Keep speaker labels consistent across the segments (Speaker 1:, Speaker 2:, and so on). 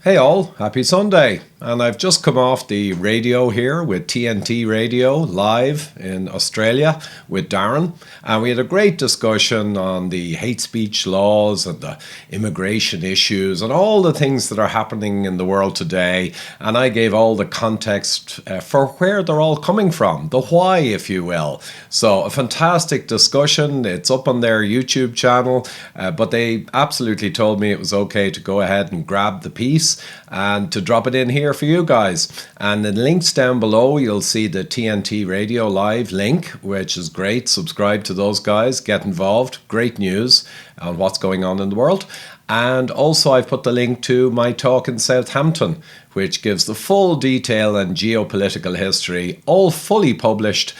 Speaker 1: Hey all, happy Sunday. And I've just come off the radio here with TNT Radio live in Australia with Darren. And we had a great discussion on the hate speech laws and the immigration issues and all the things that are happening in the world today. And I gave all the context for where they're all coming from, the why, if you will. So a fantastic discussion. It's up on their YouTube channel, but they absolutely told me it was okay to go ahead and grab the piece and to drop it in here for you guys. And in links down below, you'll see the TNT Radio Live link, which is great. Subscribe to those guys, get involved. Great news on what's going on in the world. And also I've put the link to my talk in Southampton, which gives the full detail and geopolitical history, all fully published.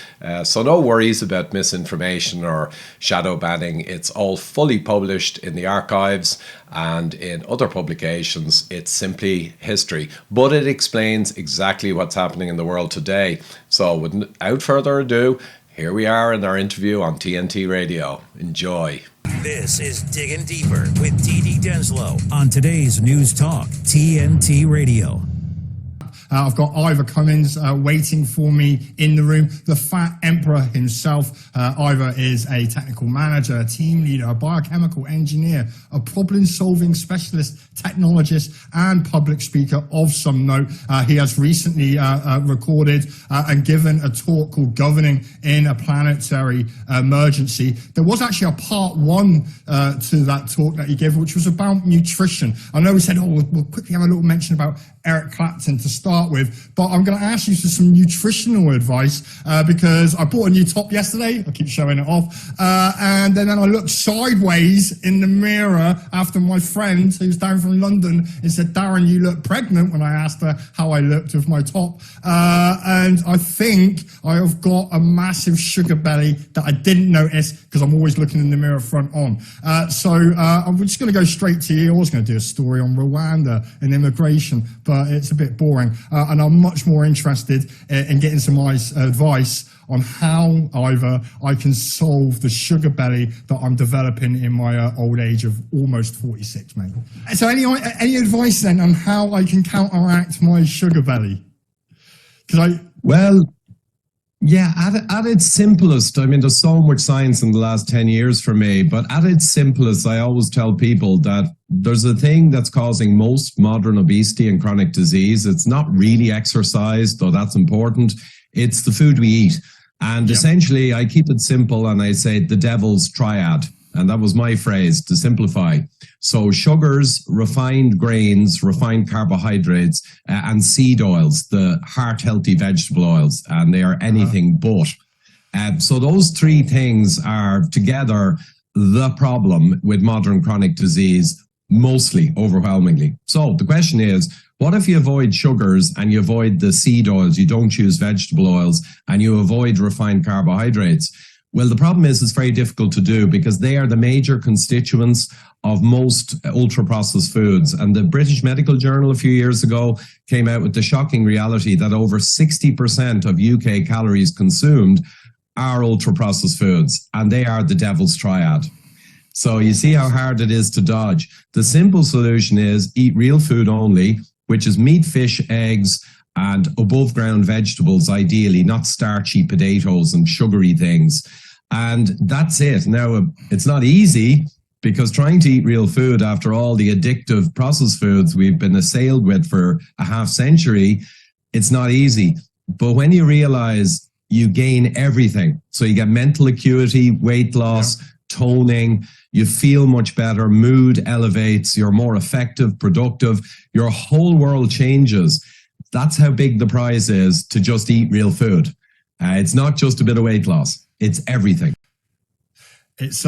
Speaker 1: So no worries about misinformation or shadow banning. It's all fully published in the archives and in other publications. It's simply history, but it explains exactly what's happening in the world today. So without further ado, here we are in our interview on TNT Radio. Enjoy.
Speaker 2: This is Digging Deeper with T.D. Denslow on today's News Talk, TNT Radio.
Speaker 3: I've got Ivor Cummins waiting for me in the room, the Fat Emperor himself. Ivor is a technical manager, a team leader, a biochemical engineer, a problem-solving specialist, technologist, and public speaker of some note. He has recently recorded and given a talk called Governing in a Planetary Emergency. There was actually a part one to that talk that he gave, which was about nutrition. I know we said, we'll quickly have a little mention about Eric Clapton to start with, but I'm going to ask you for some nutritional advice because I bought a new top yesterday. I keep showing it off. And then I looked sideways in the mirror after my friend who's down from London and said, Darren, you look pregnant, when I asked her how I looked with my top. And I think I have got a massive sugar belly that I didn't notice because I'm always looking in the mirror front on. So I'm just going to go straight to you. I was going to do a story on Rwanda and immigration, but it's a bit boring. And I'm much more interested in getting some advice on how either I can solve the sugar belly that I'm developing in my old age of almost 46, mate. So any advice then on how I can counteract my sugar belly?
Speaker 1: Yeah, at its simplest, I mean, there's so much science in the last 10 years for me, but at its simplest, I always tell people that there's a thing that's causing most modern obesity and chronic disease. It's not really exercise, though that's important. It's the food we eat. And essentially, I keep it simple and I say the devil's triad. And that was my phrase to simplify. So sugars, refined grains, refined carbohydrates, and seed oils, the heart-healthy vegetable oils, and they are anything but. So those three things are together the problem with modern chronic disease, mostly, overwhelmingly. So the question is, what if you avoid sugars and you avoid the seed oils, you don't use vegetable oils, and you avoid refined carbohydrates? Well, the problem is it's very difficult to do because they are the major constituents of most ultra-processed foods. And the British Medical Journal a few years ago came out with the shocking reality that over 60% of UK calories consumed are ultra-processed foods, and they are the devil's triad. So you see how hard it is to dodge. The simple solution is eat real food only, which is meat, fish, eggs, and above ground vegetables, ideally, not starchy potatoes and sugary things. And that's it. Now, it's not easy because trying to eat real food after all the addictive processed foods we've been assailed with for a half century, it's not easy. But when you realize you gain everything, so you get mental acuity, weight loss, toning, you feel much better, mood elevates, you're more effective, productive, your whole world changes. That's how big the prize is to just eat real food. It's not just a bit of weight loss. It's everything.
Speaker 3: It's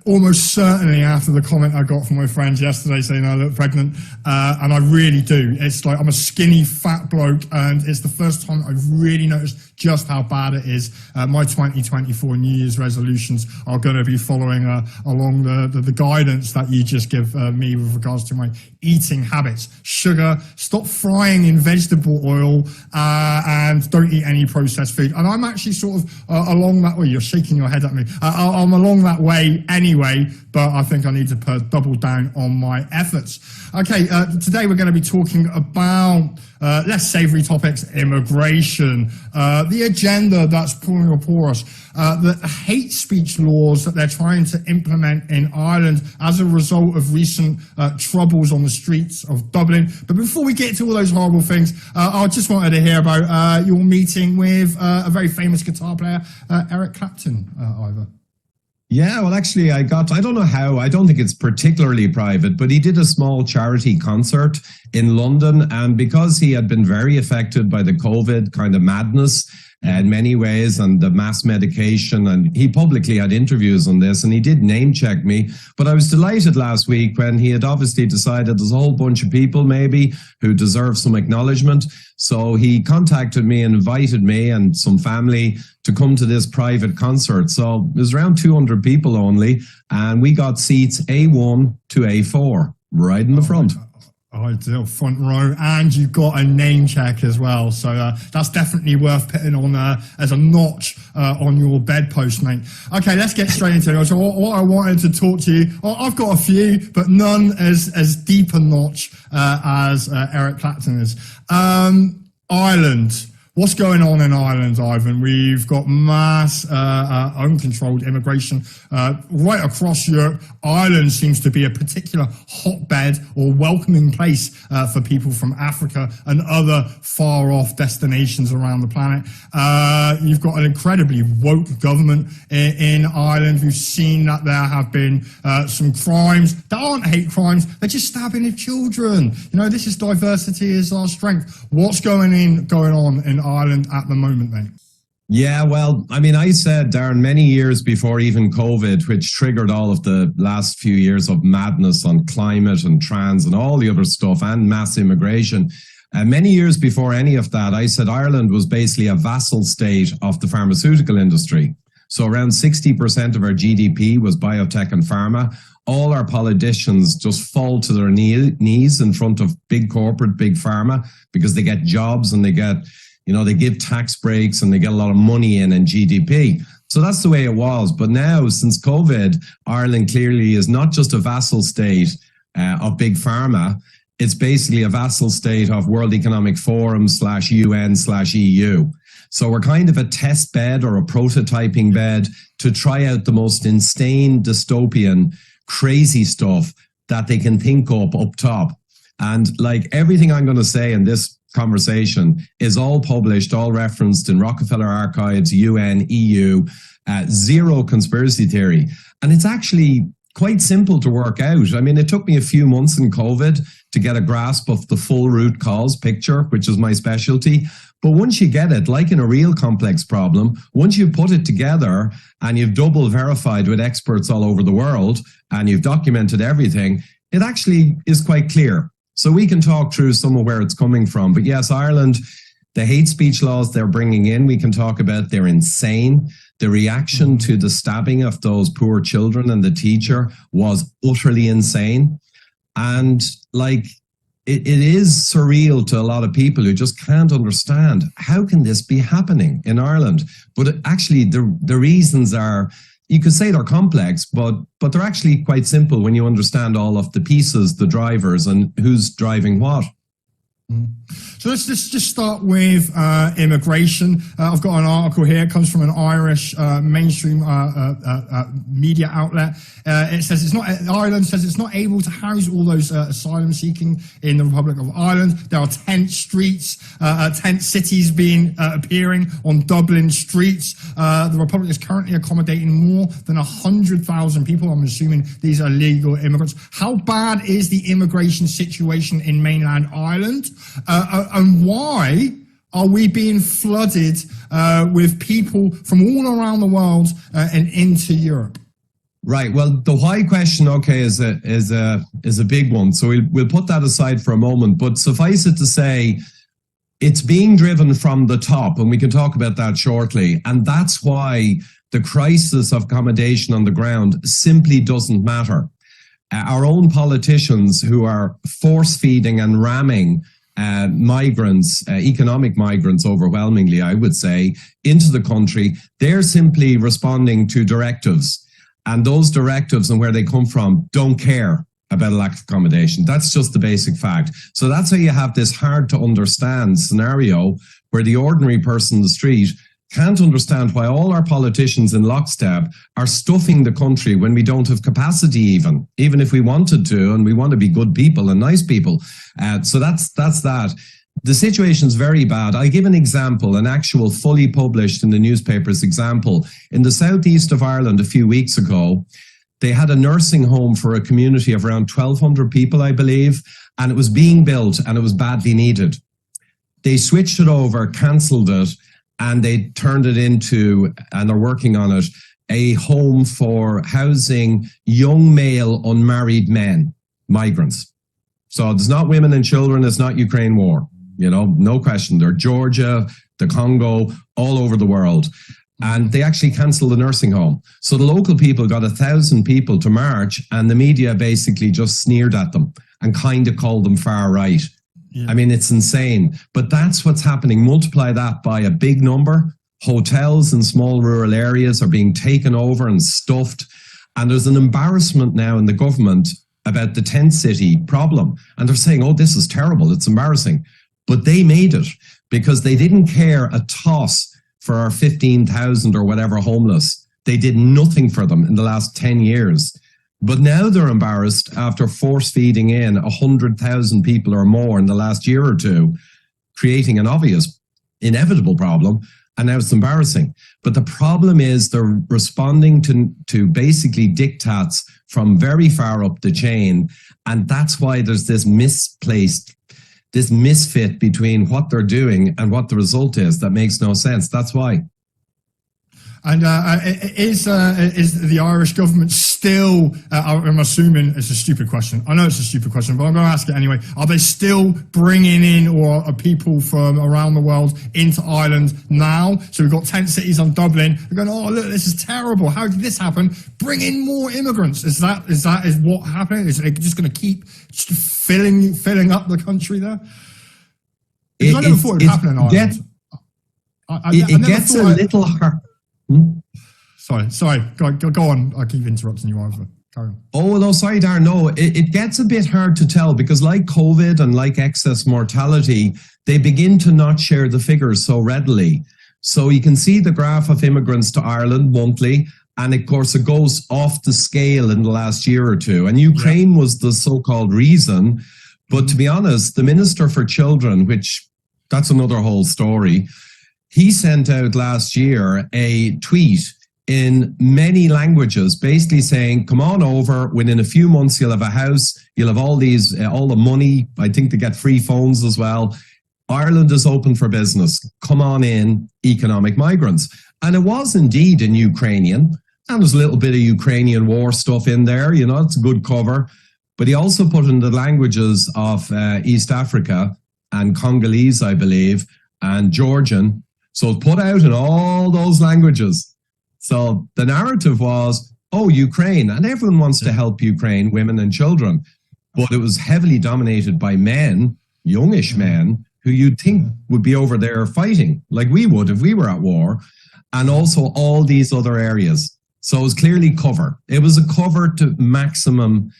Speaker 3: almost certainly after the comment I got from my friends yesterday saying I look pregnant, and I really do. It's like I'm a skinny, fat bloke, and it's the first time I've really noticed just how bad it is. My 2024 New Year's resolutions are going to be following along the guidance that you just give me with regards to my eating habits. Sugar, stop frying in vegetable oil, and don't eat any processed food. And I'm actually sort of along that way. You're shaking your head at me. I'm along that way anyway, but I think I need to double down on my efforts. Okay, today we're going to be talking about less savory topics, immigration, the agenda that's pulling before us, the hate speech laws that they're trying to implement in Ireland as a result of recent troubles on the streets of Dublin. But before we get to all those horrible things, I just wanted to hear about your meeting with a very famous guitar player, Eric Clapton, Ivor.
Speaker 1: Yeah, well, actually, I don't know how, I don't think it's particularly private, but he did a small charity concert in London. And because he had been very affected by the COVID kind of madness in many ways and the mass medication, and he publicly had interviews on this, and he did name check me. But I was delighted last week when he had obviously decided there's a whole bunch of people maybe who deserve some acknowledgement. So he contacted me and invited me and some family to come to this private concert. So it was around 200 people only, and we got seats A1 to A4 right in the front.
Speaker 3: Ideal, front row, and you've got a name check as well, so that's definitely worth putting on as a notch on your bedpost, mate. Okay, let's get straight into it. So what I wanted to talk to you, I've got a few, but none as deep a notch as Eric Clapton is. Ireland. What's going on in Ireland, Ivan? We've got mass uncontrolled immigration right across Europe. Ireland seems to be a particular hotbed or welcoming place for people from Africa and other far-off destinations around the planet. You've got an incredibly woke government in Ireland. We've seen that there have been some crimes that aren't hate crimes. They're just stabbing of children. You know, this is diversity is our strength. What's going on in Ireland at the moment, mate?
Speaker 1: Yeah, well, I mean, I said, Darren, many years before even COVID, which triggered all of the last few years of madness on climate and trans and all the other stuff and mass immigration, many years before any of that, I said Ireland was basically a vassal state of the pharmaceutical industry. So around 60% of our GDP was biotech and pharma. All our politicians just fall to their knees in front of big corporate, big pharma, because they get jobs and they get, you know, they give tax breaks and they get a lot of money in and GDP. So that's the way it was. But now, since COVID, Ireland clearly is not just a vassal state of big pharma. It's basically a vassal state of World Economic Forum /UN/EU. So we're kind of a test bed or a prototyping bed to try out the most insane, dystopian, crazy stuff that they can think up top. And like everything I'm going to say in this conversation is all published, all referenced in Rockefeller Archives, UN, EU, zero conspiracy theory. And it's actually quite simple to work out. I mean, it took me a few months in COVID to get a grasp of the full root cause picture, which is my specialty. But once you get it, like in a real complex problem, once you put it together and you've double verified with experts all over the world and you've documented everything, it actually is quite clear. So we can talk through some of where it's coming from. But yes, Ireland, the hate speech laws they're bringing in, we can talk about, they're insane. The reaction to the stabbing of those poor children and the teacher was utterly insane. And like, it is surreal to a lot of people who just can't understand, how can this be happening in Ireland? But actually, the reasons are, you could say they're complex, but they're actually quite simple when you understand all of the pieces, the drivers, and who's driving what.
Speaker 3: So let's just start with immigration. I've got an article here. It comes from an Irish mainstream media outlet. It says Ireland says it's not able to house all those asylum seeking in the Republic of Ireland. There are tent streets, tent cities appearing on Dublin streets. The Republic is currently accommodating more than 100,000 people. I'm assuming these are legal immigrants. How bad is the immigration situation in mainland Ireland? And why are we being flooded with people from all around the world and into Europe?
Speaker 1: Right. Well, the why question, okay, is a big one. So we'll put that aside for a moment. But suffice it to say, It's being driven from the top, and we can talk about that shortly. And that's why the crisis of accommodation on the ground simply doesn't matter. Our own politicians who are force feeding and ramming migrants, economic migrants overwhelmingly, I would say, into the country, they're simply responding to directives. And those directives and where they come from don't care about a lack of accommodation. That's just the basic fact. So that's how you have this hard to understand scenario where the ordinary person in the street can't understand why all our politicians in lockstep are stuffing the country when we don't have capacity even if we wanted to, and we want to be good people and nice people. So that's that. The situation's very bad. I give an example, an actual fully published in the newspapers example. In the southeast of Ireland a few weeks ago, they had a nursing home for a community of around 1,200 people, I believe, and it was being built and it was badly needed. They switched it over, cancelled it, and they turned it into, and they're working on it, a home for housing young male unmarried men, migrants. So there's not women and children, it's not Ukraine war, no question. They're Georgia, the Congo, all over the world. And they actually cancelled the nursing home. So the local people got 1,000 people to march, and the media basically just sneered at them and kind of called them far right. Yeah. I mean, it's insane. But that's what's happening. Multiply that by a big number. Hotels in small rural areas are being taken over and stuffed. And there's an embarrassment now in the government about the tent city problem. And they're saying, oh, this is terrible. It's embarrassing. But they made it because they didn't care a toss for our 15,000 or whatever homeless. They did nothing for them in the last 10 years. But now they're embarrassed after force feeding in 100,000 people or more in the last year or two, creating an obvious, inevitable problem. And now it's embarrassing. But the problem is they're responding to basically diktats from very far up the chain. And that's why there's this misfit between what they're doing and what the result is. That makes no sense. That's why.
Speaker 3: And is the Irish government still, I'm assuming it's a stupid question. I know it's a stupid question, but I'm going to ask it anyway. Are they still bringing in or are people from around the world into Ireland now? So we've got tent cities on Dublin. They're going, oh, look, this is terrible. How did this happen? Bring in more immigrants. Is what happening? Is it just going to keep filling up the country there? I never thought it would happen in Ireland.
Speaker 1: It gets a little hard.
Speaker 3: Sorry. Go on. I keep interrupting you, Ivor. Carry on.
Speaker 1: Oh, no, sorry, Darren. No, it gets a bit hard to tell because like COVID and like excess mortality, they begin to not share the figures so readily. So you can see the graph of immigrants to Ireland monthly, and of course it goes off the scale in the last year or two. And Ukraine was the so-called reason. But to be honest, the Minister for Children, which that's another whole story, he sent out last year a tweet in many languages, basically saying, come on over, within a few months, you'll have a house, you'll have all the money. I think they get free phones as well. Ireland is open for business. Come on in, economic migrants. And it was indeed in Ukrainian, and there's a little bit of Ukrainian war stuff in there, it's a good cover. But he also put in the languages of East Africa and Congolese, I believe, and Georgian. So put out in all those languages. So the narrative was, oh, Ukraine, and everyone wants to help Ukraine, women and children. But it was heavily dominated by men, youngish men, who you'd think would be over there fighting, like we would if we were at war, and also all these other areas. So it was clearly cover. It was a cover to maximum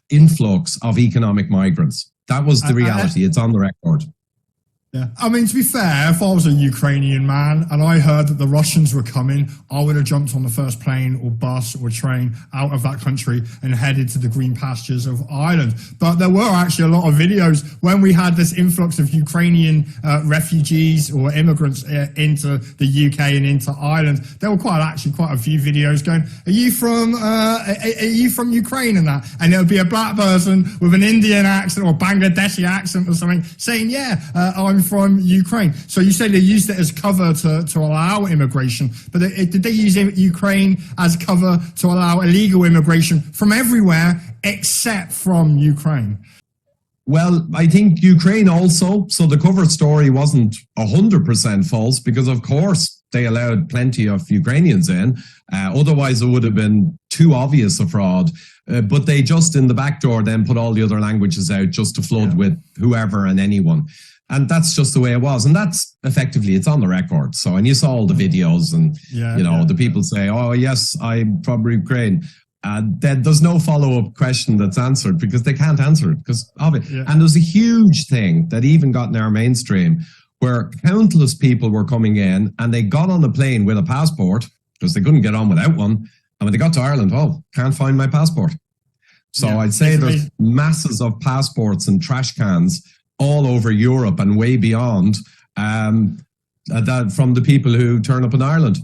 Speaker 1: influx of economic migrants. That was the reality. It's on the record.
Speaker 3: Yeah, I mean, to be fair, if I was a Ukrainian man and I heard that the Russians were coming, I would have jumped on the first plane or bus or train out of that country and headed to the green pastures of Ireland. But there were actually a lot of videos when we had this influx of Ukrainian refugees or immigrants into the UK and into Ireland. There were quite a few videos going, are you from Ukraine and that? And there would be a black person with an Indian accent or Bangladeshi accent or something saying, I'm from Ukraine. So you say they used it as cover to allow immigration, but did they use Ukraine as cover to allow illegal immigration from everywhere except from Ukraine?
Speaker 1: Well, I think Ukraine also. So the cover story wasn't 100% false because, of course, they allowed plenty of Ukrainians in. Otherwise, it would have been too obvious a fraud. But they just, in the back door, then put all the other languages out just to flood with whoever and anyone. And that's just the way it was. And that's effectively, it's on the record. So, and you saw all the videos and, the people say, oh, yes, I'm from Ukraine. Then there's no follow-up question that's answered because they can't answer it because of it. Yeah. And there's a huge thing that even got in our mainstream where countless people were coming in and they got on the plane with a passport because they couldn't get on without one. And when they got to Ireland, can't find my passport. So I'd say there's masses of passports and trash cans all over Europe and way beyond that from the people who turn up in Ireland.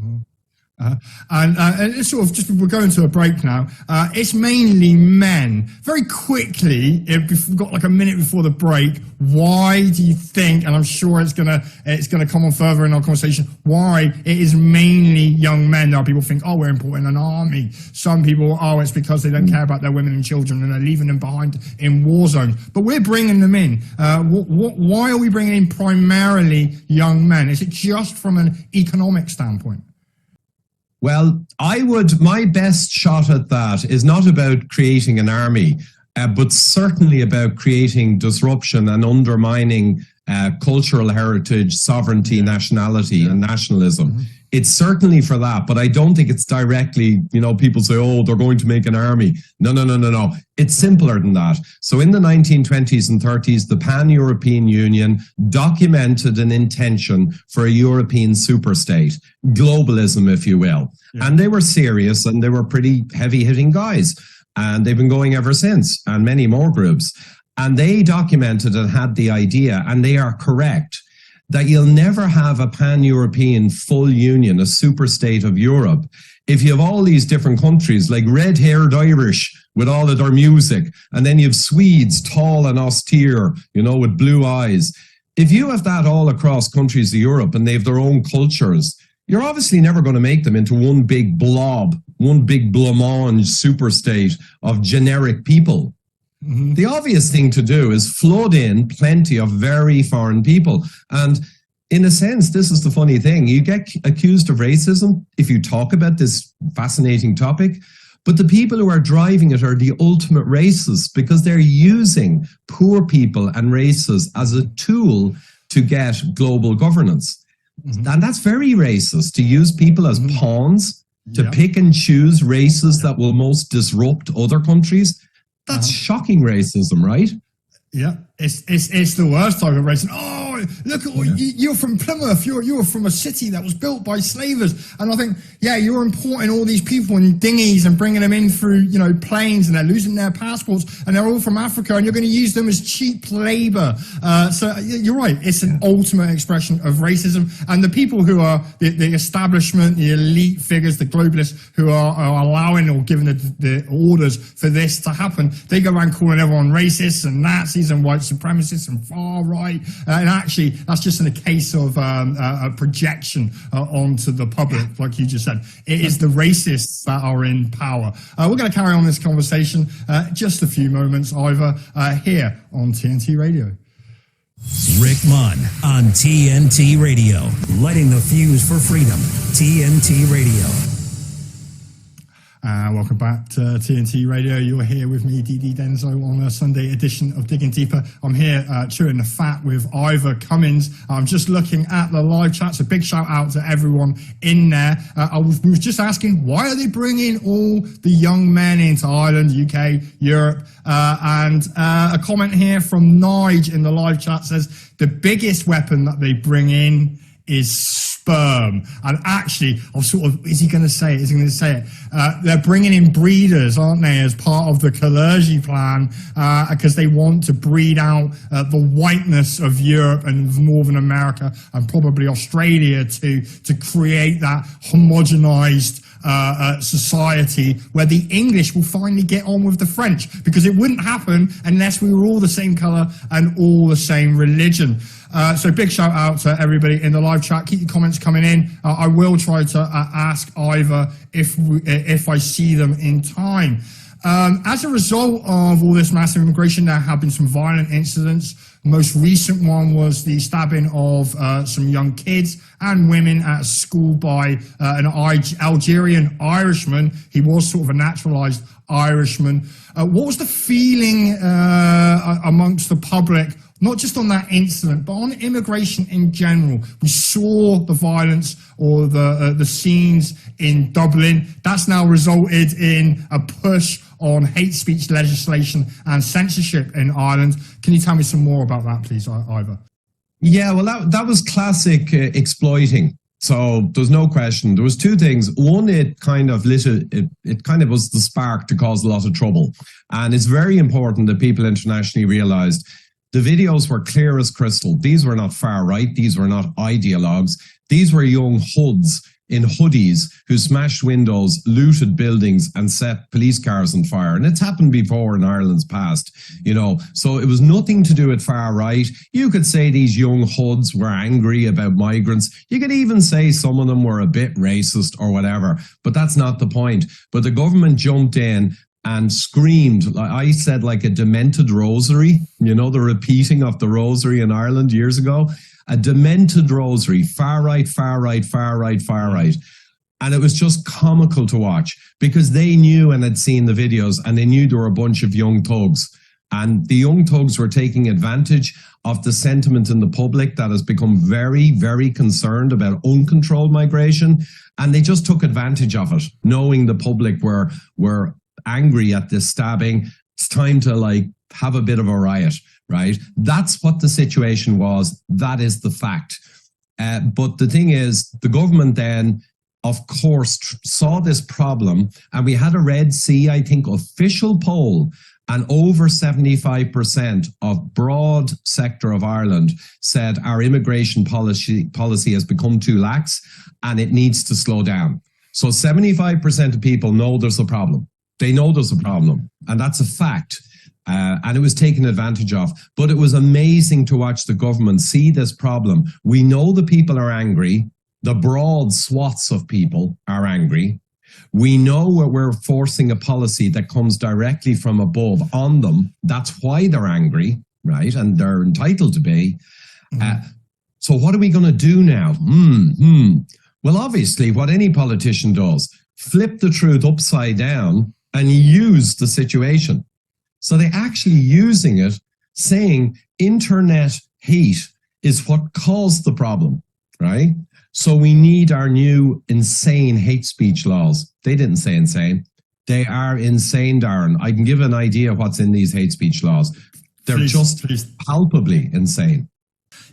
Speaker 3: And it's sort of just, we're going to a break now. It's mainly men. Very quickly, we've got like a minute before the break. Why do you think, and I'm sure it's gonna come on further in our conversation, why it is mainly young men? There are people who think, we're importing an army. Some people, it's because they don't care about their women and children and they're leaving them behind in war zones. But we're bringing them in. Why are we bringing in primarily young men? Is it just from an economic standpoint?
Speaker 1: Well, my best shot at that is not about creating an army, but certainly about creating disruption and undermining cultural heritage, sovereignty, nationality, and nationalism. Mm-hmm. It's certainly for that, but I don't think it's directly, people say, they're going to make an army. No. It's simpler than that. So in the 1920s and 30s, the Pan-European Union documented an intention for a European superstate, globalism, if you will. Yeah. And they were serious and they were pretty heavy-hitting guys. And they've been going ever since, and many more groups. And they documented and had the idea, and they are correct, that you'll never have a pan-European full union, a super state of Europe, if you have all these different countries, like red-haired Irish with all of their music, and then you have Swedes, tall and austere, with blue eyes. If you have that all across countries of Europe and they have their own cultures, you're obviously never going to make them into one big blob, one big blancmange super state of generic people. Mm-hmm. The obvious thing to do is flood in plenty of very foreign people. And in a sense, this is the funny thing. You get accused of racism if you talk about this fascinating topic, but the people who are driving it are the ultimate racists because they're using poor people and races as a tool to get global governance. Mm-hmm. And that's very racist, to use people as pawns, to pick and choose races that will most disrupt other countries. That's shocking racism, right?
Speaker 3: Yeah, it's the worst type of racism. Look, you're from Plymouth. You're from a city that was built by slavers. And I think, you're importing all these people in dinghies and bringing them in through, planes, and they're losing their passports, and they're all from Africa, and you're going to use them as cheap labor. So you're right. It's an ultimate expression of racism. And the people who are the establishment, the elite figures, the globalists who are allowing or giving the orders for this to happen, they go around calling everyone racists and Nazis and white supremacists and far right. And actually, that's just in a case of a projection onto the public, like you just said. It is the racists that are in power. We're going to carry on this conversation just a few moments, Ivor, here on TNT Radio.
Speaker 2: Rick Munn on TNT Radio, lighting the fuse for freedom. TNT Radio.
Speaker 3: Welcome back to TNT Radio. You're here with me, Didi Denzo, on a Sunday edition of Digging Deeper. I'm here chewing the fat with Ivor Cummins. I'm just looking at the live chat, so big shout out to everyone in there. I was just asking, why are they bringing all the young men into Ireland, UK, Europe? And a comment here from Nige in the live chat says, the biggest weapon that they bring in is sperm. And actually, is he going to say it? They're bringing in breeders, aren't they, as part of the Kalergi plan, because they want to breed out the whiteness of Europe and of Northern America and probably Australia to create that homogenized society where the English will finally get on with the French, because it wouldn't happen unless we were all the same color and all the same religion. So big shout out to everybody in the live chat. Keep your comments coming in. I will try to ask Ivor if I see them in time. As a result of all this massive immigration, there have been some violent incidents. The most recent one was the stabbing of some young kids and women at school by an Algerian Irishman. He was sort of a naturalized Irishman. What was the feeling amongst the public, not just on that incident, but on immigration in general? We saw the violence or the scenes in Dublin. That's now resulted in a push on hate speech legislation and censorship in Ireland. Can you tell me some more about that, please, Ivor?
Speaker 1: Yeah, well, that was classic exploiting. So there's no question. There was two things. One, it kind of was the spark to cause a lot of trouble. And it's very important that people internationally realized the videos were clear as crystal. These were not far right. These were not ideologues. These were young hoods in hoodies who smashed windows, looted buildings, and set police cars on fire. And it's happened before in Ireland's past, so it was nothing to do with far right. You could say these young hoods were angry about migrants. You could even say some of them were a bit racist or whatever, but that's not the point. But the government jumped in and screamed, I said, like a demented rosary, the repeating of the rosary in Ireland years ago. A demented rosary, far right, far right, far right, far right. And it was just comical to watch because they knew and had seen the videos and they knew there were a bunch of young thugs. And the young thugs were taking advantage of the sentiment in the public that has become very, very concerned about uncontrolled migration. And they just took advantage of it, knowing the public were angry at this stabbing. It's time to have a bit of a riot. Right? That's what the situation was. That is the fact. But the thing is, the government then, of course, saw this problem, and we had a Red C, I think, official poll, and over 75% of broad sector of Ireland said our immigration policy has become too lax and it needs to slow down. So 75% of people know there's a problem. They know there's a problem, and that's a fact. And it was taken advantage of. But it was amazing to watch the government see this problem. We know the people are angry. The broad swaths of people are angry. We know we're forcing a policy that comes directly from above on them. That's why they're angry, right? And they're entitled to be. So what are we going to do now? Well, obviously, what any politician does, flip the truth upside down and use the situation. So they're actually using it, saying internet hate is what caused the problem, right? So we need our new insane hate speech laws. They didn't say insane. They are insane, Darren. I can give an idea of what's in these hate speech laws. They're just palpably insane.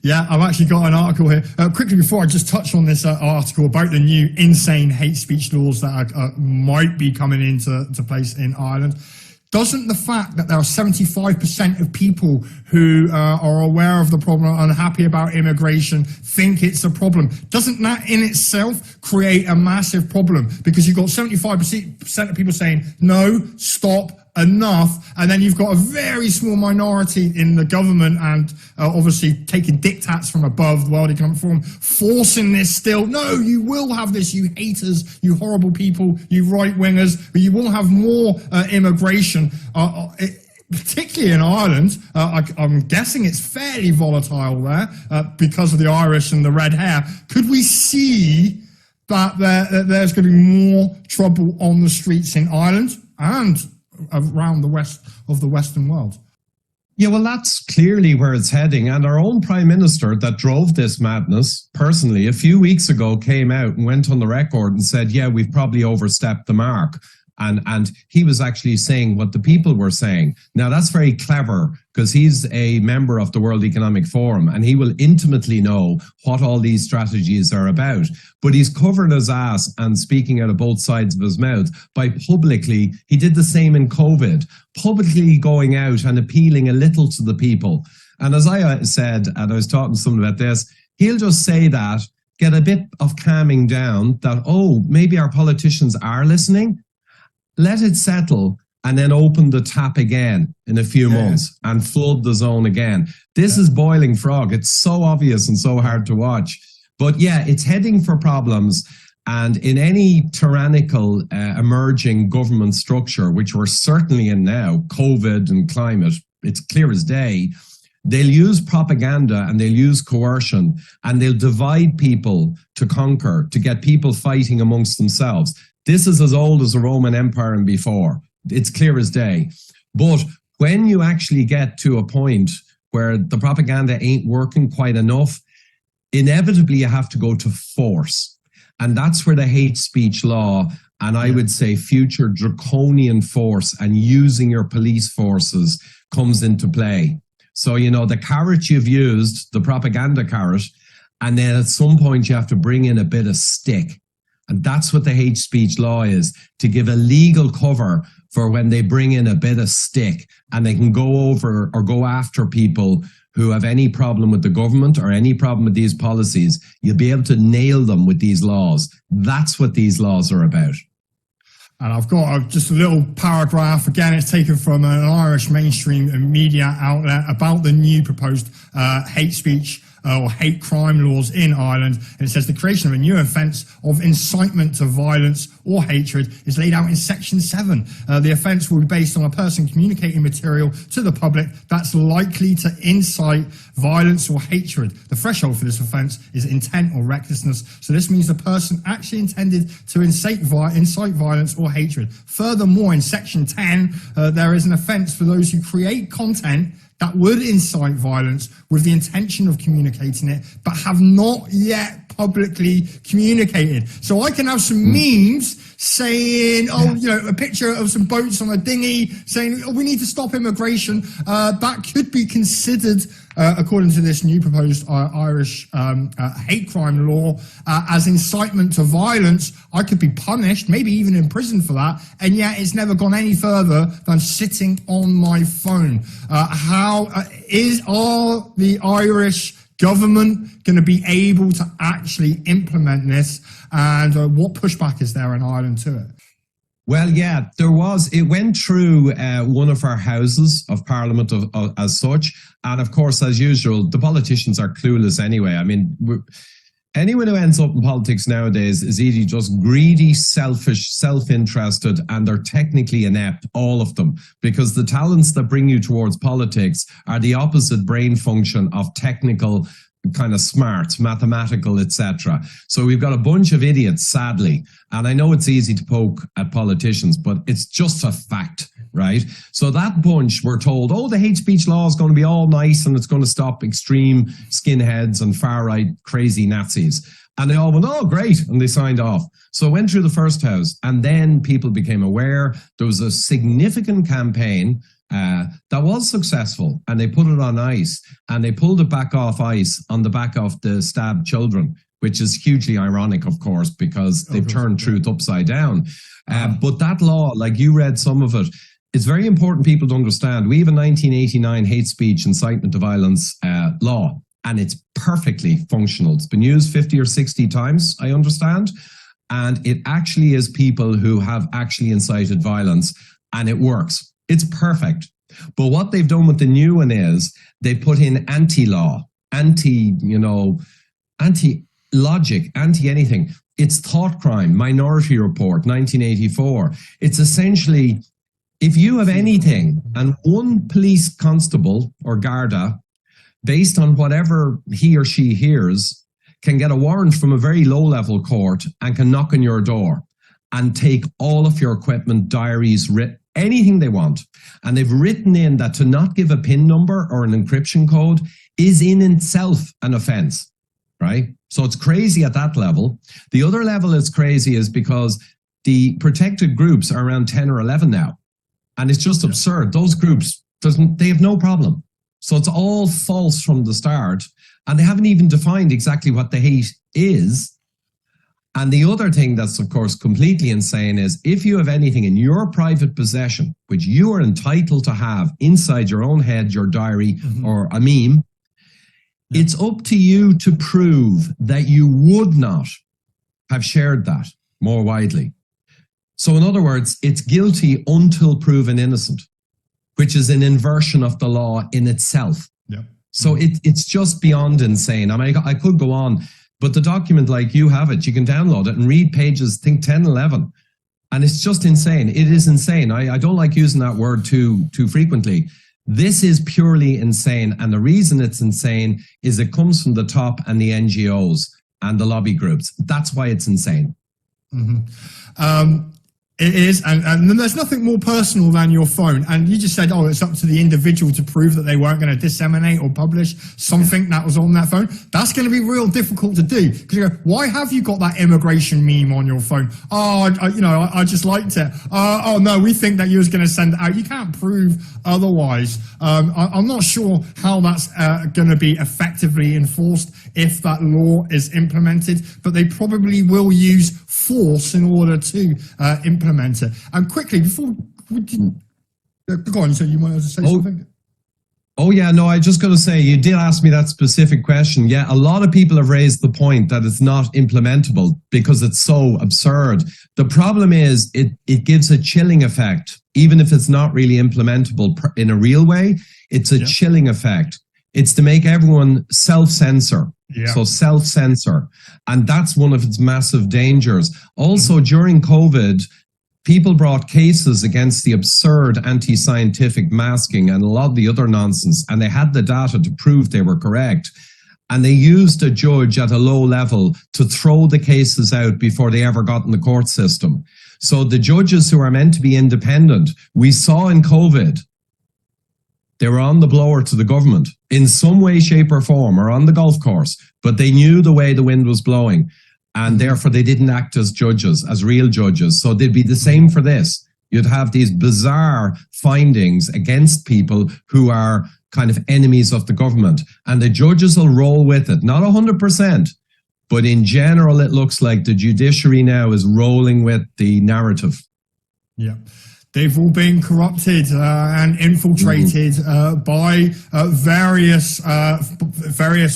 Speaker 3: Yeah, I've actually got an article here. Quickly, before I just touch on this article about the new insane hate speech laws that might be coming into place in Ireland. Doesn't the fact that there are 75% of people who are aware of the problem, unhappy about immigration, think it's a problem, doesn't that in itself create a massive problem? Because you've got 75% of people saying, no, stop, enough, and then you've got a very small minority in the government and obviously taking diktats from above, the World Economic Forum, forcing this still. No, you will have this, you haters, you horrible people, you right-wingers, but you will have more immigration, particularly in Ireland. I'm guessing it's fairly volatile there because of the Irish and the red hair. Could we see that there's going to be more trouble on the streets in Ireland and around the west of the Western world?
Speaker 1: Yeah, well, that's clearly where it's heading. And our own Prime Minister that drove this madness personally a few weeks ago came out and went on the record and said, yeah, we've probably overstepped the mark. And he was actually saying what the people were saying. Now, that's very clever because he's a member of the World Economic Forum and he will intimately know what all these strategies are about. But he's covering his ass and speaking out of both sides of his mouth by publicly, he did the same in COVID, publicly going out and appealing a little to the people. And as I said, and I was talking to someone about this, he'll just say that, get a bit of calming down that, oh, maybe our politicians are listening. Let it settle and then open the tap again in a few months and flood the zone again. This is boiling frog. It's so obvious and so hard to watch. But yeah, it's heading for problems. And in any tyrannical emerging government structure, which we're certainly in now, COVID and climate, it's clear as day, they'll use propaganda and they'll use coercion and they'll divide people to conquer, to get people fighting amongst themselves. This is as old as the Roman Empire and before. It's clear as day. But when you actually get to a point where the propaganda ain't working quite enough, inevitably you have to go to force. And that's where the hate speech law, and I would say future draconian force and using your police forces comes into play. So, you know, the carrot you've used, the propaganda carrot, and then at some point you have to bring in a bit of stick. And that's what the hate speech law is, to give a legal cover for when they bring in a bit of stick and they can go over or go after people who have any problem with the government or any problem with these policies. You'll be able to nail them with these laws. That's what these laws are about.
Speaker 3: And I've got just a little paragraph, again, it's taken from an Irish mainstream media outlet about the new proposed hate speech or hate crime laws in Ireland. And it says the creation of a new offence of incitement to violence or hatred is laid out in Section 7. The offence will be based on a person communicating material to the public that's likely to incite violence or hatred. The threshold for this offence is intent or recklessness. So this means the person actually intended to incite violence or hatred. Furthermore, in Section 10, there is an offence for those who create content that would incite violence with the intention of communicating it, but have not yet publicly communicated. So I can have some memes saying, a picture of some boats on a dinghy saying, we need to stop immigration. That could be considered, according to this new proposed Irish hate crime law, as incitement to violence. I could be punished, maybe even in prison for that, and yet it's never gone any further than sitting on my phone. Are the Irish government going to be able to actually implement this, and what pushback is there in Ireland to it?
Speaker 1: Well, yeah, it went through one of our houses of Parliament as such. And of course, as usual, the politicians are clueless anyway. I mean, anyone who ends up in politics nowadays is either just greedy, selfish, self-interested, and they're technically inept, all of them, because the talents that bring you towards politics are the opposite brain function of technical kind of smarts, mathematical, etc. So we've got a bunch of idiots, sadly. And I know it's easy to poke at politicians, but it's just a fact, right? So that bunch were told, the hate speech law is going to be all nice and it's going to stop extreme skinheads and far-right crazy Nazis. And they all went, oh, great. And they signed off. So it went through the first house. And then people became aware. There was a significant campaign that was successful, and they put it on ice, and they pulled it back off ice on the back of the stabbed children, which is hugely ironic, of course, because they've turned truth upside down. But that law, like you read some of it, it's very important people to understand. We have a 1989 hate speech incitement to violence law, and it's perfectly functional. It's been used 50 or 60 times, I understand, and it actually is people who have actually incited violence, and it works. It's perfect. But what they've done with the new one is they put in anti-law, anti-logic, anti-anything. It's thought crime, Minority Report, 1984. It's essentially, if you have anything and one police constable or Garda, based on whatever he or she hears, can get a warrant from a very low-level court and can knock on your door and take all of your equipment, diaries, anything they want. And they've written in that to not give a PIN number or an encryption code is in itself an offense, right? So it's crazy at that level. The other level it's crazy is because the protected groups are around 10 or 11 now. And it's just absurd. Those groups, they have no problem. So it's all false from the start. And they haven't even defined exactly what the hate is. And the other thing that's, of course, completely insane is if you have anything in your private possession, which you are entitled to have inside your own head, your diary, or a meme, it's up to you to prove that you would not have shared that more widely. So in other words, it's guilty until proven innocent, which is an inversion of the law in itself. So it's just beyond insane. I mean, I could go on. But the document, like you have it, you can download it and read pages, think 10, 11. And it's just insane. It is insane. I don't like using that word too frequently. This is purely insane. And the reason it's insane is it comes from the top and the NGOs and the lobby groups. That's why it's insane.
Speaker 3: Mm-hmm. It is, and there's nothing more personal than your phone. And you just said, oh, it's up to the individual to prove that they weren't going to disseminate or publish something that was on that phone. That's going to be real difficult to do. Because you go, why have you got that immigration meme on your phone? Oh, I just liked it. Oh, no, we think that you was going to send it out. You can't prove otherwise. I'm not sure how that's going to be effectively enforced if that law is implemented, but they probably will use force in order to implement it. And quickly, before we didn't go on, so you wanted to say something?
Speaker 1: Oh yeah, no, I just got to say, you did ask me that specific question. Yeah, a lot of people have raised the point that it's not implementable because it's so absurd. The problem is it gives a chilling effect, even if it's not really implementable in a real way. It's a chilling effect. It's to make everyone self-censor. So self-censor. And that's one of its massive dangers. Also, during COVID, people brought cases against the absurd anti-scientific masking and a lot of the other nonsense, and they had the data to prove they were correct. And they used a judge at a low level to throw the cases out before they ever got in the court system. So the judges who are meant to be independent, we saw in COVID, they were on the blower to the government in some way, shape or form, or on the golf course, but they knew the way the wind was blowing. And therefore they didn't act as judges, as real judges. So they'd be the same for this. You'd have these bizarre findings against people who are kind of enemies of the government. And the judges will roll with it, not 100%. But in general, it looks like the judiciary now is rolling with the narrative.
Speaker 3: Yeah. They've all been corrupted and infiltrated by various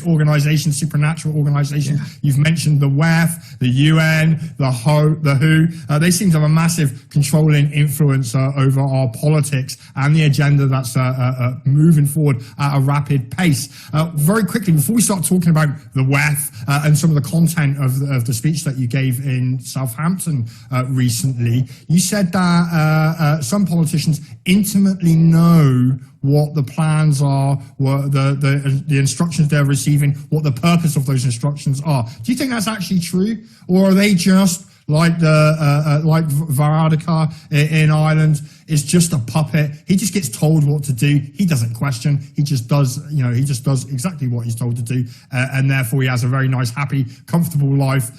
Speaker 3: organizations, supernatural organizations. Yeah. You've mentioned the WEF, the UN, the WHO. They seem to have a massive controlling influence over our politics and the agenda that's moving forward at a rapid pace. Very quickly, before we start talking about the WEF and some of the content of the speech that you gave in Southampton recently, you said that some politicians intimately know what the plans are, what the instructions they're receiving, what the purpose of those instructions are. Do you think that's actually true, or are they just like like Varadkar in Ireland is just a puppet? He just gets told what to do. He doesn't question. He just does. He just does exactly what he's told to do, and therefore he has a very nice, happy, comfortable life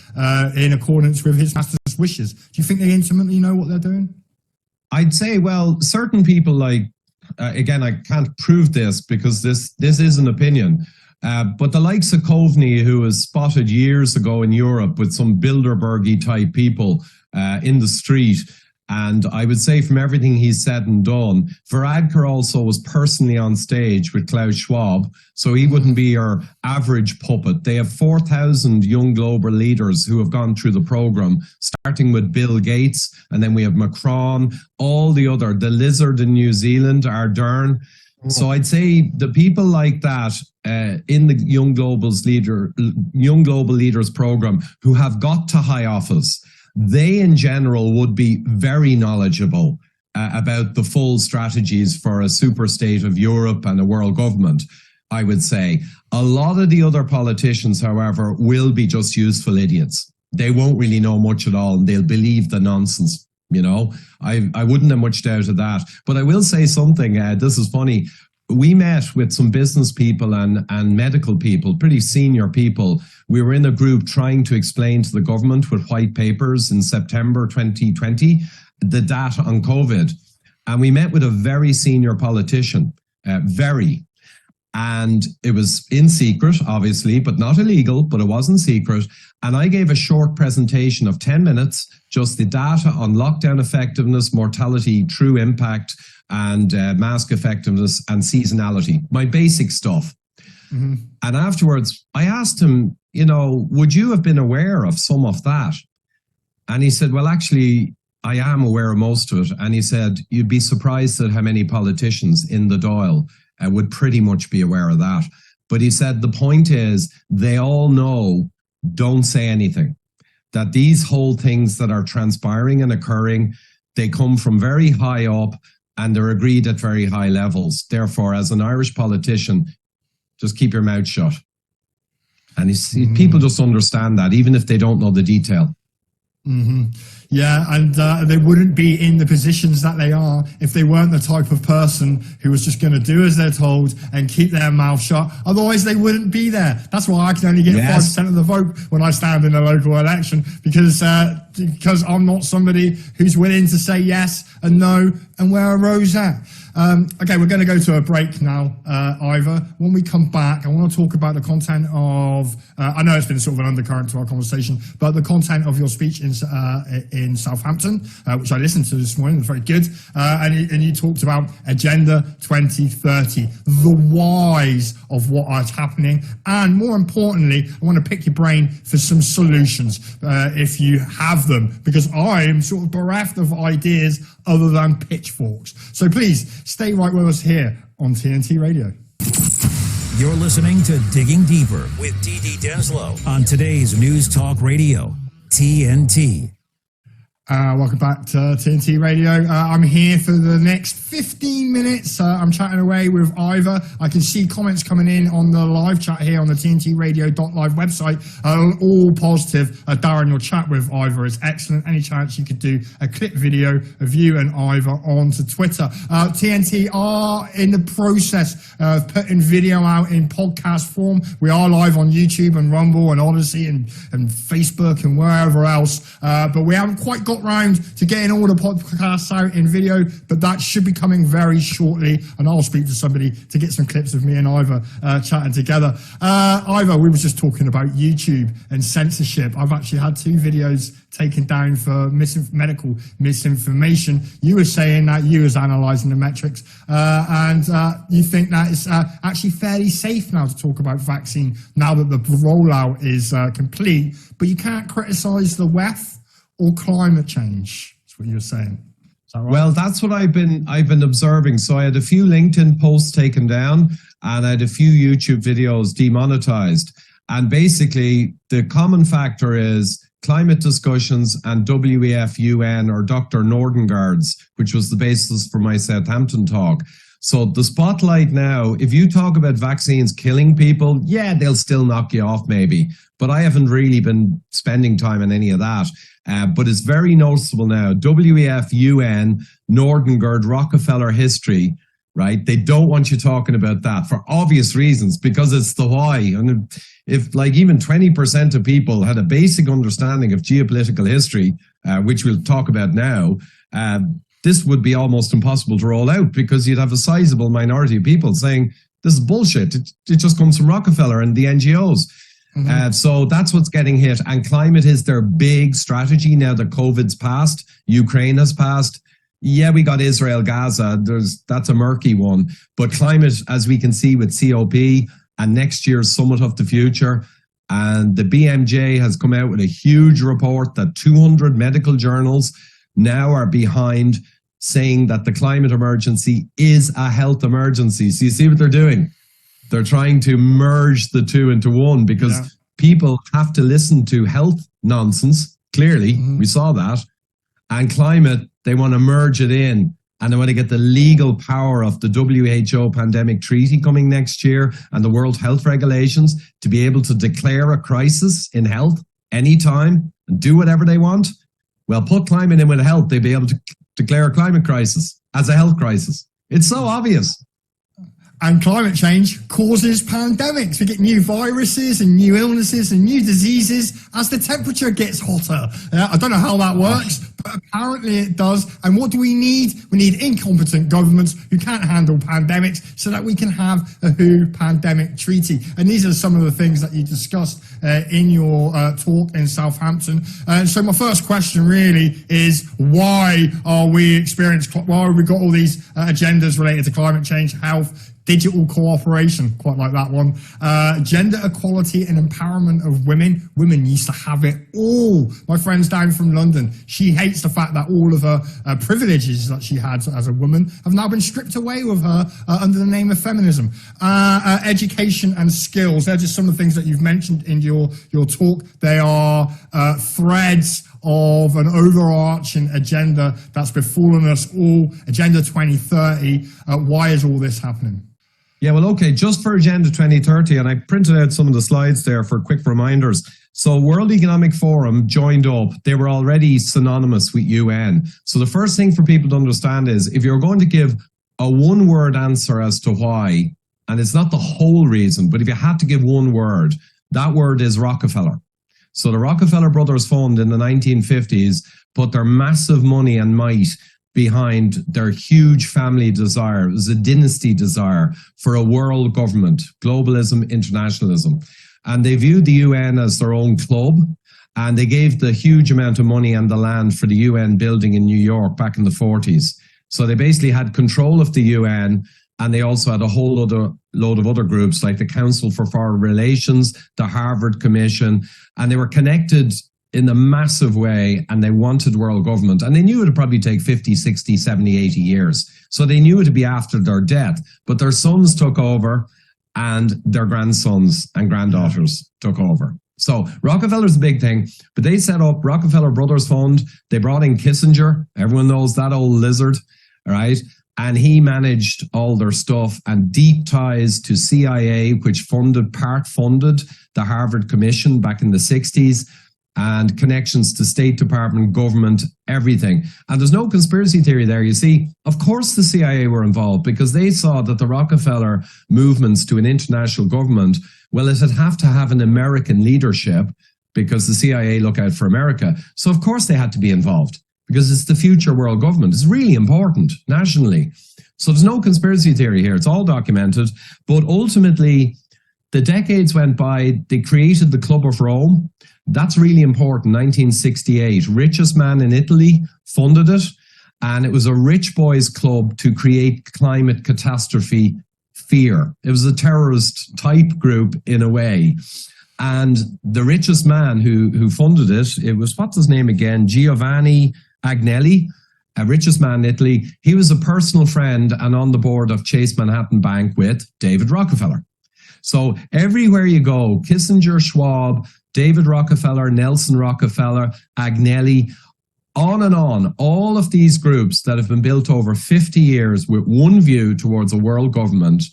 Speaker 3: in accordance with his master's wishes. Do you think they intimately know what they're doing?
Speaker 1: I'd say, well, certain people, like, again, I can't prove this because this is an opinion, but the likes of Coveney, who was spotted years ago in Europe with some Bilderbergy type people in the street, and I would say from everything he's said and done, Varadkar also was personally on stage with Klaus Schwab, so he wouldn't be your average puppet. They have 4,000 young global leaders who have gone through the program, starting with Bill Gates, and then we have Macron, the lizard in New Zealand, Ardern. So I'd say the people like that in the Young Global Leaders program who have got to high office, they in general would be very knowledgeable about the full strategies for a super state of Europe and a world government, I would say. A lot of the other politicians, however, will be just useful idiots. They won't really know much at all, and they'll believe the nonsense. I wouldn't have much doubt of that. But I will say something, this is funny. We met with some business people and medical people, pretty senior people. We were in a group trying to explain to the government with white papers in September 2020, the data on COVID. And we met with a very senior politician, and it was in secret, obviously, but not illegal, but it wasn't secret. And I gave a short presentation of 10 minutes, just the data on lockdown effectiveness, mortality, true impact, and mask effectiveness and seasonality, my basic stuff. Mm-hmm. And afterwards, I asked him, would you have been aware of some of that? And he said, well, actually, I am aware of most of it. And he said, you'd be surprised at how many politicians in the Dáil would pretty much be aware of that. But he said, the point is, they all know don't say anything. That these whole things that are transpiring and occurring, they come from very high up and they're agreed at very high levels. Therefore, as an Irish politician, just keep your mouth shut. And people just understand that, even if they don't know the detail.
Speaker 3: Yeah, and they wouldn't be in the positions that they are if they weren't the type of person who was just going to do as they're told and keep their mouth shut. Otherwise, they wouldn't be there. That's why I can only get 5% of the vote when I stand in a local election, because I'm not somebody who's willing to say yes and no and wear a rosette. Okay, we're going to go to a break now, Ivor. When we come back, I want to talk about the content of, I know it's been sort of an undercurrent to our conversation, but the content of your speech in Southampton, which I listened to this morning, it was very good. And you talked about Agenda 2030, the whys of what is happening. And more importantly, I want to pick your brain for some solutions, if you have them, because I am sort of bereft of ideas other than pitchforks. So please stay right with us here on TNT Radio.
Speaker 2: You're listening to Digging Deeper with Dee Denslow on today's News Talk Radio, TNT.
Speaker 3: Welcome back to TNT Radio. I'm here for the next 15 minutes. I'm chatting away with Ivor. I can see comments coming in on the live chat here on the tntradio.live website. All positive. Darren, your chat with Ivor is excellent. Any chance you could do a clip video of you and Ivor onto Twitter. TNT are in the process of putting video out in podcast form. We are live on YouTube and Rumble and Odyssey and Facebook and wherever else. But we haven't quite got round to getting all the podcasts out in video, but that should be coming very shortly, and I'll speak to somebody to get some clips of me and Ivor chatting together. Ivor, we were just talking about YouTube and censorship. I've actually had 2 videos taken down for medical misinformation. You were saying that you was analysing the metrics, and you think that it's actually fairly safe now to talk about vaccine now that the rollout is complete, but you can't criticise the WEF or climate change. That's what you were saying. Is that right?
Speaker 1: Well, that's what I've been observing. So I had a few LinkedIn posts taken down and I had a few YouTube videos demonetized. And basically the common factor is climate discussions and WEF UN or Dr. Nordengard's, which was the basis for my Southampton talk. So the spotlight now, if you talk about vaccines killing people, yeah, they'll still knock you off maybe. But I haven't really been spending time on any of that. But it's very noticeable now. WEF, UN, Nordengard, Rockefeller history, right? They don't want you talking about that for obvious reasons, because it's the why. And if like even 20% of people had a basic understanding of geopolitical history, which we'll talk about now, this would be almost impossible to roll out, because you'd have a sizable minority of people saying, this is bullshit. It just comes from Rockefeller and the NGOs. So that's what's getting hit. And climate is their big strategy now that COVID's passed, Ukraine has passed. Yeah, we got Israel, Gaza. That's a murky one. But climate, as we can see with COP and next year's Summit of the Future, and the BMJ has come out with a huge report that 200 medical journals now are behind, saying that the climate emergency is a health emergency. So you see what they're doing? They're trying to merge the two into one, because people have to listen to health nonsense. Clearly, we saw that. And climate, they want to merge it in. And they want to get the legal power of the WHO pandemic treaty coming next year and the World Health Regulations to be able to declare a crisis in health anytime and do whatever they want. Well, put climate in with health, they'd be able to declare a climate crisis as a health crisis. It's so obvious.
Speaker 3: And climate change causes pandemics. We get new viruses and new illnesses and new diseases as the temperature gets hotter. I don't know how that works, but apparently it does. And what do we need? We need incompetent governments who can't handle pandemics so that we can have a WHO pandemic treaty. And these are some of the things that you discussed in your talk in Southampton. So my first question really is, why are we got all these agendas related to climate change, health, digital cooperation, quite like that one. Gender equality and empowerment of women. Women used to have it all. My friend's down from London. She hates the fact that all of her privileges that she had as a woman have now been stripped away with her under the name of feminism. Education and skills. They're just some of the things that you've mentioned in your talk. They are threads of an overarching agenda that's befallen us all. Agenda 2030. Why is all this happening?
Speaker 1: Yeah, well, okay, just for Agenda 2030, and I printed out some of the slides there for quick reminders. So World Economic Forum joined up. They were already synonymous with UN. So the first thing for people to understand is if you're going to give a one-word answer as to why, and it's not the whole reason, but if you had to give one word, that word is Rockefeller. So the Rockefeller Brothers Fund in the 1950s put their massive money and might behind their huge family desire. It was a dynasty desire for a world government, globalism, internationalism. And they viewed the UN as their own club, and they gave the huge amount of money and the land for the UN building in New York back in the 40s. So they basically had control of the UN, and they also had a whole load of other groups like the Council for Foreign Relations, the Harvard Commission, and they were connected in a massive way, and they wanted world government. And they knew it would probably take 50, 60, 70, 80 years. So they knew it would be after their death. But their sons took over, and their grandsons and granddaughters took over. So Rockefeller's a big thing, but they set up Rockefeller Brothers Fund. They brought in Kissinger. Everyone knows that old lizard, all right? And he managed all their stuff, and deep ties to CIA, which part funded the Harvard Commission back in the 60s. And connections to State Department, government, everything. And there's no conspiracy theory there. You see, of course the CIA were involved because they saw that the Rockefeller movements to an international government, well, it'd have to have an American leadership because the CIA look out for America. So of course they had to be involved because it's the future world government. It's really important nationally. So there's no conspiracy theory here. It's all documented. But ultimately, the decades went by, they created the Club of Rome. That's really important. 1968, richest man in Italy funded it. And it was a rich boys club to create climate catastrophe fear. It was a terrorist type group in a way. And the richest man who funded it was, what's his name again? Giovanni Agnelli, a richest man in Italy. He was a personal friend and on the board of Chase Manhattan Bank with David Rockefeller. So everywhere you go, Kissinger, Schwab, David Rockefeller, Nelson Rockefeller, Agnelli, on and on, all of these groups that have been built over 50 years with one view towards a world government,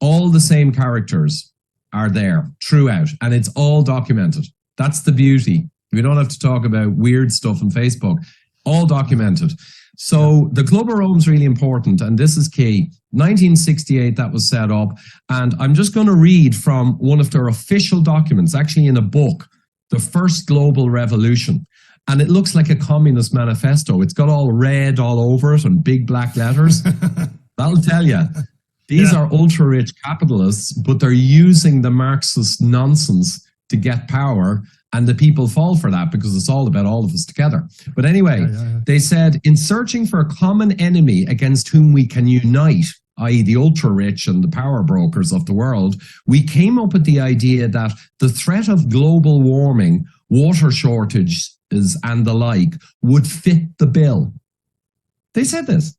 Speaker 1: all the same characters are there throughout, and it's all documented. That's the beauty. We don't have to talk about weird stuff on Facebook, all documented. So the Club of Rome is really important, and this is key. 1968, that was set up, and I'm just going to read from one of their official documents, actually in a book, The First Global Revolution. And it looks like a communist manifesto. It's got all red all over it and big black letters. That'll tell you. These are ultra-rich capitalists, but they're using the Marxist nonsense to get power. And the people fall for that because it's all about all of us together. But anyway, they said, in searching for a common enemy against whom we can unite, i.e. the ultra-rich and the power brokers of the world, we came up with the idea that the threat of global warming, water shortages and the like would fit the bill. They said this.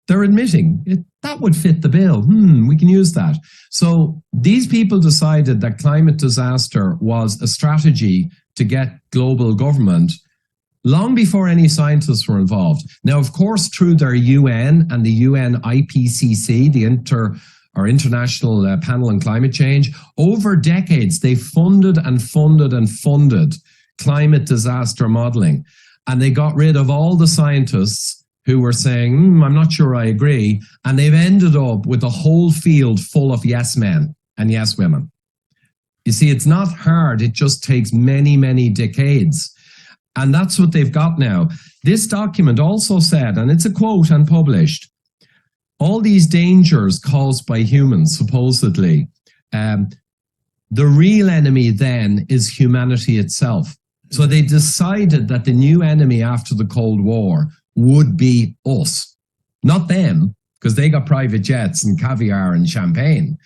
Speaker 1: They're admitting that would fit the bill. We can use that. So these people decided that climate disaster was a strategy to get global government long before any scientists were involved. Now, of course, through their UN and the UN IPCC, the International Panel on Climate Change, over decades, they funded and funded and funded climate disaster modeling. And they got rid of all the scientists who were saying, I'm not sure I agree. And they've ended up with a whole field full of yes men and yes women. You see, it's not hard. It just takes many, many decades. And that's what they've got now. This document also said, and it's a quote and published, all these dangers caused by humans, supposedly, the real enemy then is humanity itself. So they decided that the new enemy after the Cold War would be us, not them, because they got private jets and caviar and champagne.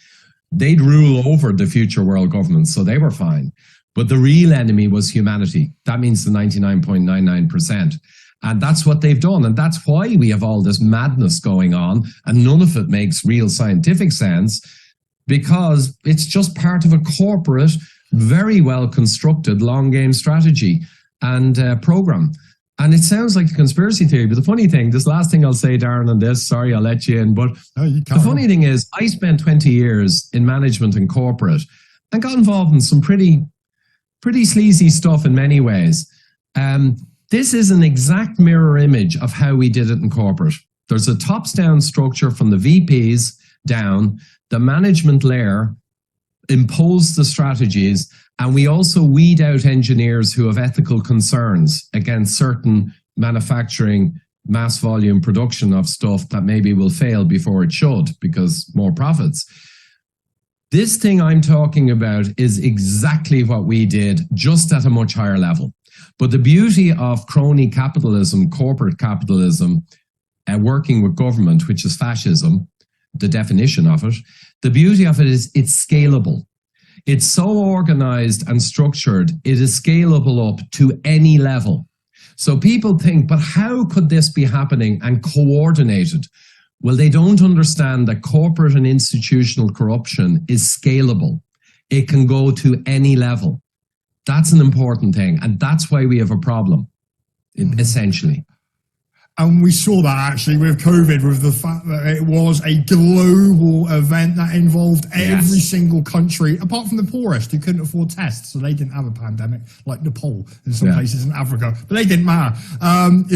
Speaker 1: They'd rule over the future world governments, so they were fine. But the real enemy was humanity. That means the 99.99%. And that's what they've done. And that's why we have all this madness going on. And none of it makes real scientific sense, because it's just part of a corporate, very well constructed long game strategy and program. And it sounds like a conspiracy theory. But the funny thing, this last thing I'll say, Darren, on this, sorry, I'll let you in. But the funny thing is, I spent 20 years in management and corporate and got involved in some pretty sleazy stuff in many ways. This is an exact mirror image of how we did it in corporate. There's a tops-down structure from the VPs down. The management layer imposed the strategies, and we also weed out engineers who have ethical concerns against certain manufacturing, mass volume production of stuff that maybe will fail before it should, because more profits. This thing I'm talking about is exactly what we did, just at a much higher level. But the beauty of crony capitalism, corporate capitalism, working with government, which is fascism, the definition of it, the beauty of it is it's scalable. It's so organized and structured, it is scalable up to any level. So people think, but how could this be happening and coordinated? Well, they don't understand that corporate and institutional corruption is scalable. It can go to any level. That's an important thing. And that's why we have a problem, essentially.
Speaker 3: And we saw that actually with COVID, with the fact that it was a global event that involved every single country, apart from the poorest who couldn't afford tests. So they didn't have a pandemic, like Nepal in some places in Africa, but they didn't matter.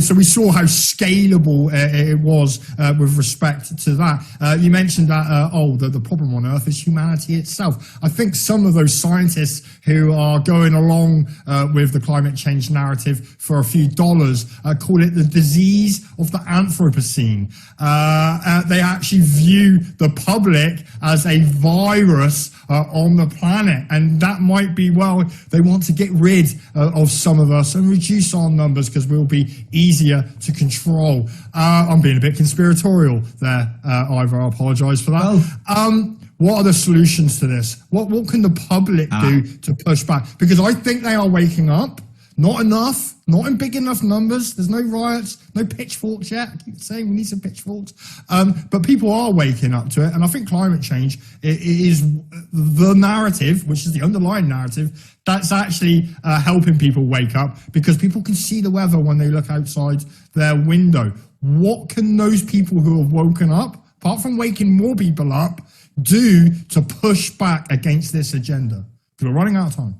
Speaker 3: So we saw how scalable it was with respect to that. You mentioned that, the problem on Earth is humanity itself. I think some of those scientists who are going along with the climate change narrative for a few dollars call it the disease of the Anthropocene. They actually view the public as a virus on the planet, and that might be, well, they want to get rid of some of us and reduce our numbers because we'll be easier to control. I'm being a bit conspiratorial there, Ivor. I apologise for that. What are the solutions to this? What can the public do to push back? Because I think they are waking up. Not enough, not in big enough numbers. There's no riots, no pitchforks yet. I keep saying we need some pitchforks. But people are waking up to it. And I think climate change is the narrative, which is the underlying narrative, that's actually helping people wake up, because people can see the weather when they look outside their window. What can those people who have woken up, apart from waking more people up, do to push back against this agenda? Because we're running out of time.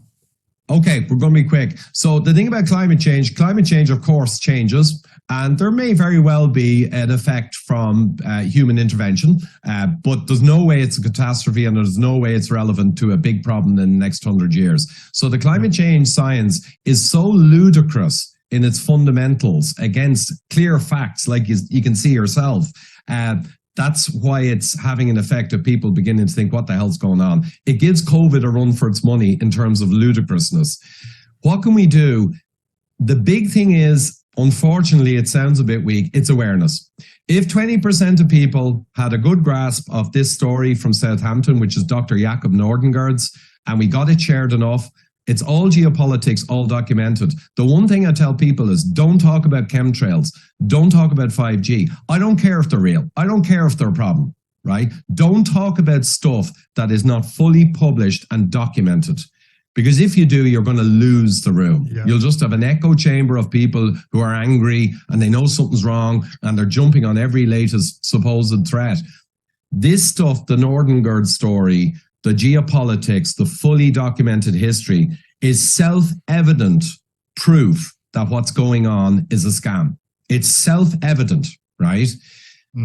Speaker 1: Okay, we're going to be quick. So the thing about climate change, of course, changes, and there may very well be an effect from human intervention, but there's no way it's a catastrophe, and there's no way it's relevant to a big problem in the next 100 years. So the climate change science is so ludicrous in its fundamentals against clear facts, like you can see yourself. That's why it's having an effect of people beginning to think, what the hell's going on? It gives COVID a run for its money in terms of ludicrousness. What can we do? The big thing is, unfortunately, it sounds a bit weak, it's awareness. If 20% of people had a good grasp of this story from Southampton, which is Dr. Jakob Nordengaard's, and we got it shared enough, it's all geopolitics, all documented. The one thing I tell people is, don't talk about chemtrails. Don't talk about 5G. I don't care if they're real. I don't care if they're a problem, right? Don't talk about stuff that is not fully published and documented. Because if you do, you're going to lose the room. Yeah. You'll just have an echo chamber of people who are angry and they know something's wrong and they're jumping on every latest supposed threat. This stuff, the Nordengaard story, the geopolitics, the fully documented history, is self-evident proof that what's going on is a scam. It's self-evident, right?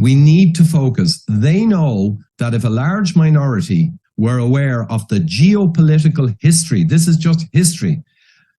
Speaker 1: We need to focus. They know that if a large minority were aware of the geopolitical history, this is just history,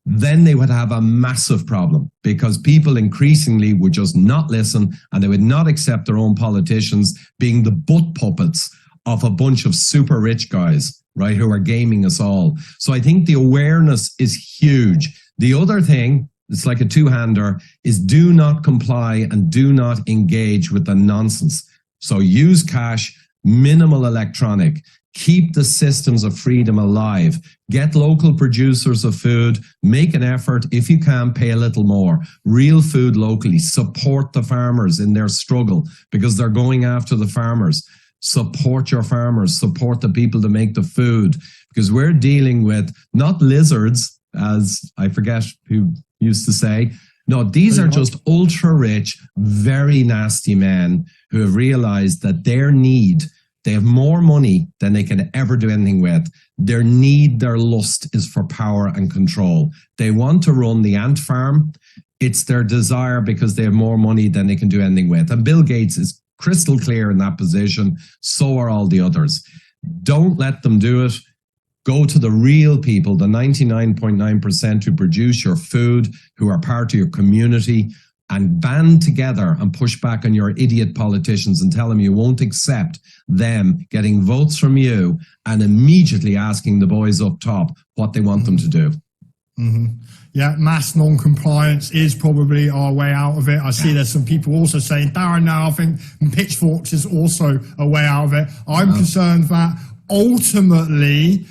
Speaker 1: then they would have a massive problem, because people increasingly would just not listen, and they would not accept their own politicians being the butt puppets of a bunch of super rich guys, right, who are gaming us all. So I think the awareness is huge. The other thing, it's like a two-hander, is do not comply and do not engage with the nonsense. So use cash, minimal electronic. Keep the systems of freedom alive. Get local producers of food. Make an effort. If you can, pay a little more. Real food locally. Support the farmers in their struggle because they're going after the farmers. Support your farmers. Support the people that make the food because we're dealing with not lizards, as I forget who used to say. No, these are just ultra-rich, very nasty men who have realized that they have more money than they can ever do anything with. Their need, their lust is for power and control. They want to run the ant farm. It's their desire because they have more money than they can do anything with. And Bill Gates is crystal clear in that position. So are all the others. Don't let them do it. Go to the real people, the 99.9% who produce your food, who are part of your community, and band together and push back on your idiot politicians and tell them you won't accept them getting votes from you and immediately asking the boys up top what they want them to do.
Speaker 3: Yeah, mass non-compliance is probably our way out of it. I see there's some people also saying, Darren, now I think pitchforks is also a way out of it. I'm concerned that ultimately,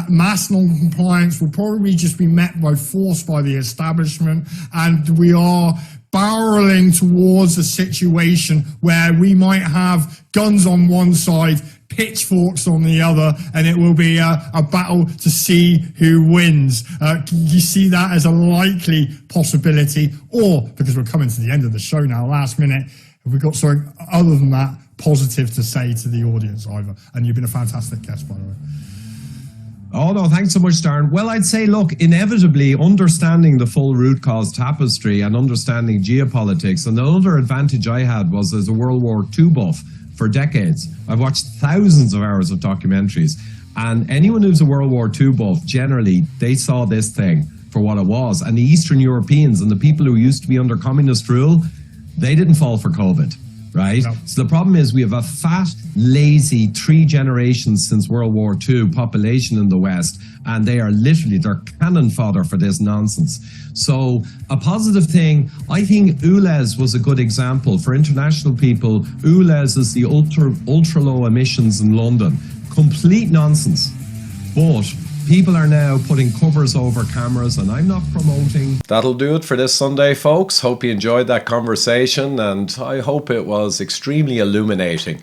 Speaker 3: mass non-compliance will probably just be met by force by the establishment, and we are barreling towards a situation where we might have guns on one side, pitchforks on the other, and it will be a battle to see who wins. You see that as a likely possibility, or, because we're coming to the end of the show now, last minute, have we got something other than that positive to say to the audience, Ivor? And you've been a fantastic guest, by the way.
Speaker 1: Oh, no, thanks so much, Darren. Well, I'd say, look, inevitably understanding the full root cause tapestry and understanding geopolitics. And the other advantage I had was as a World War II buff for decades. I've watched thousands of hours of documentaries. And anyone who's a World War II buff, generally, they saw this thing for what it was. And the Eastern Europeans and the people who used to be under communist rule, they didn't fall for COVID. Right? No. So the problem is we have a fat, lazy 3 generations since World War II population in the West, and they're cannon fodder for this nonsense. So a positive thing, I think ULEZ was a good example for international people. ULEZ is the ultra low emissions in London. Complete nonsense. But people are now putting covers over cameras, and I'm not promoting.
Speaker 4: That'll do it for this Sunday, folks. Hope you enjoyed that conversation, and I hope it was extremely illuminating,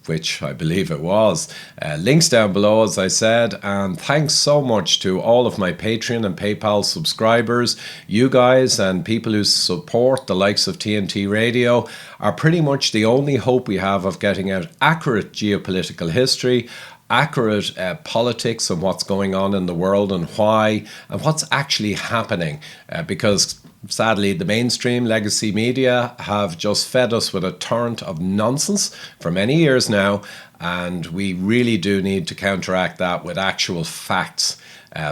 Speaker 4: which I believe it was. Links down below, as I said, and thanks so much to all of my Patreon and PayPal subscribers. You guys and people who support the likes of TNT Radio are pretty much the only hope we have of getting out accurate geopolitical history, accurate politics and what's going on in the world and why and what's actually happening, because sadly the mainstream legacy media have just fed us with a torrent of nonsense for many years now, and we really do need to counteract that with actual facts.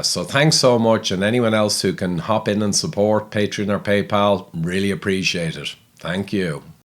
Speaker 4: So thanks so much, and anyone else who can hop in and support Patreon or PayPal, really appreciate it. Thank you.